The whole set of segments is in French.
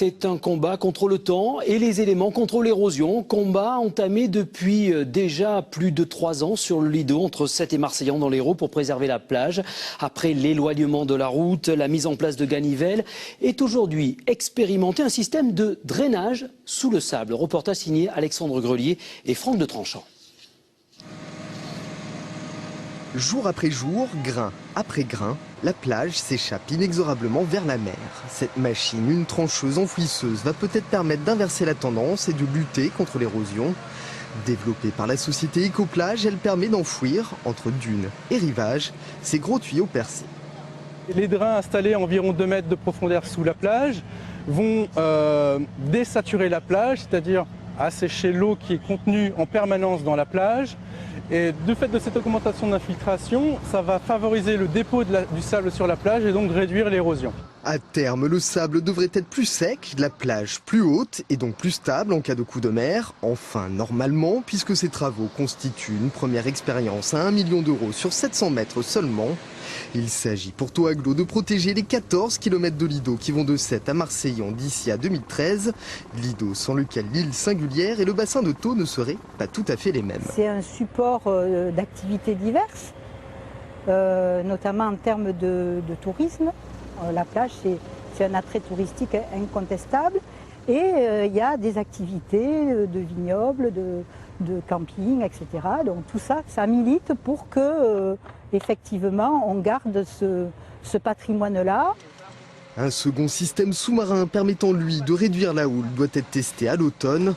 C'est un combat contre le temps et les éléments contre l'érosion. Combat entamé depuis déjà plus de 3 ans sur le Lido entre Sète et Marseillan dans l'Hérault pour préserver la plage. Après l'éloignement de la route, la mise en place de ganivelles est aujourd'hui expérimenté un système de drainage sous le sable. Reportage signé Alexandre Grelier et Franck de Tranchant. Jour après jour, grain après grain, la plage s'échappe inexorablement vers la mer. Cette machine, une trancheuse enfouisseuse, va peut-être permettre d'inverser la tendance et de lutter contre l'érosion. Développée par la société Ecoplage, elle permet d'enfouir, entre dunes et rivages, ces gros tuyaux percés. Les drains installés à environ 2 mètres de profondeur sous la plage vont désaturer la plage, c'est-à-dire assécher l'eau qui est contenue en permanence dans la plage. Et du fait de cette augmentation d'infiltration, ça va favoriser le dépôt du sable sur la plage et donc réduire l'érosion. À terme, le sable devrait être plus sec, la plage plus haute et donc plus stable en cas de coup de mer. Enfin, normalement, puisque ces travaux constituent une première expérience à 1 million d'euros sur 700 mètres seulement. Il s'agit pour Toaglo de protéger les 14 km de Lido qui vont de Sète à Marseillan d'ici à 2013. Lido sans lequel l'île singulière et le bassin de Thau ne seraient pas tout à fait les mêmes. C'est un support d'activités diverses, notamment en termes de tourisme. La plage, c'est un attrait touristique incontestable. Et il y a des activités de vignobles, de camping, etc. Donc tout ça, ça milite pour que, effectivement, on garde ce patrimoine-là. Un second système sous-marin permettant, lui, de réduire la houle doit être testé à l'automne.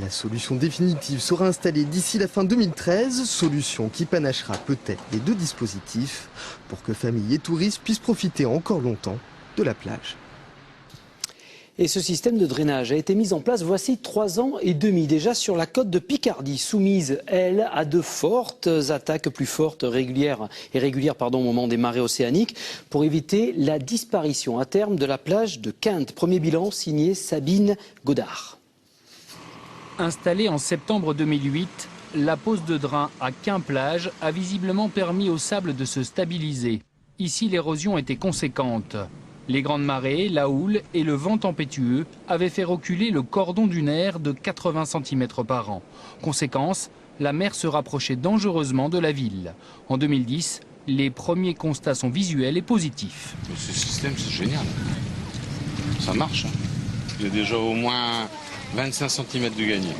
La solution définitive sera installée d'ici la fin 2013, solution qui panachera peut-être les 2 dispositifs pour que familles et touristes puissent profiter encore longtemps de la plage. Et ce système de drainage a été mis en place voici 3 ans et demi déjà sur la côte de Picardie, soumise, elle, à de fortes attaques plus fortes régulières au moment des marées océaniques pour éviter la disparition à terme de la plage de Quinte. Premier bilan signé Sabine Godard. Installée en septembre 2008, la pose de drain à Quint-Plage a visiblement permis au sable de se stabiliser. Ici, l'érosion était conséquente. Les grandes marées, la houle et le vent tempétueux avaient fait reculer le cordon dunaire de 80 cm par an. Conséquence, la mer se rapprochait dangereusement de la ville. En 2010, les premiers constats sont visuels et positifs. Ce système, c'est génial. Ça marche. J'ai déjà au moins 25 cm de gagné.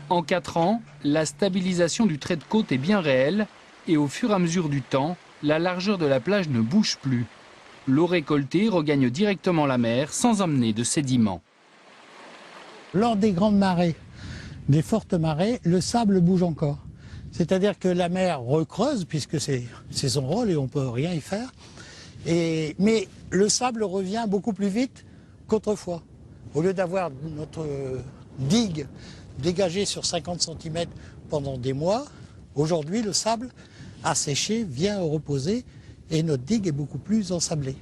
En 4 ans, la stabilisation du trait de côte est bien réelle et au fur et à mesure du temps, la largeur de la plage ne bouge plus. L'eau récoltée regagne directement la mer sans amener de sédiments. Lors des grandes marées, des fortes marées, le sable bouge encore. C'est-à-dire que la mer recreuse, puisque c'est son rôle et on ne peut rien y faire. Mais le sable revient beaucoup plus vite qu'autrefois. Au lieu d'avoir notre digue dégagée sur 50 cm pendant des mois, aujourd'hui le sable asséché vient reposer. Et notre digue est beaucoup plus ensablée.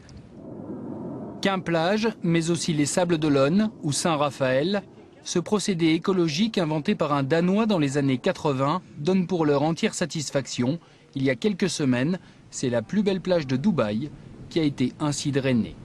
Quint-Plage, mais aussi les Sables d'Olonne ou Saint-Raphaël, ce procédé écologique inventé par un Danois dans les années 80 donne pour leur entière satisfaction. Il y a quelques semaines, c'est la plus belle plage de Dubaï qui a été ainsi drainée.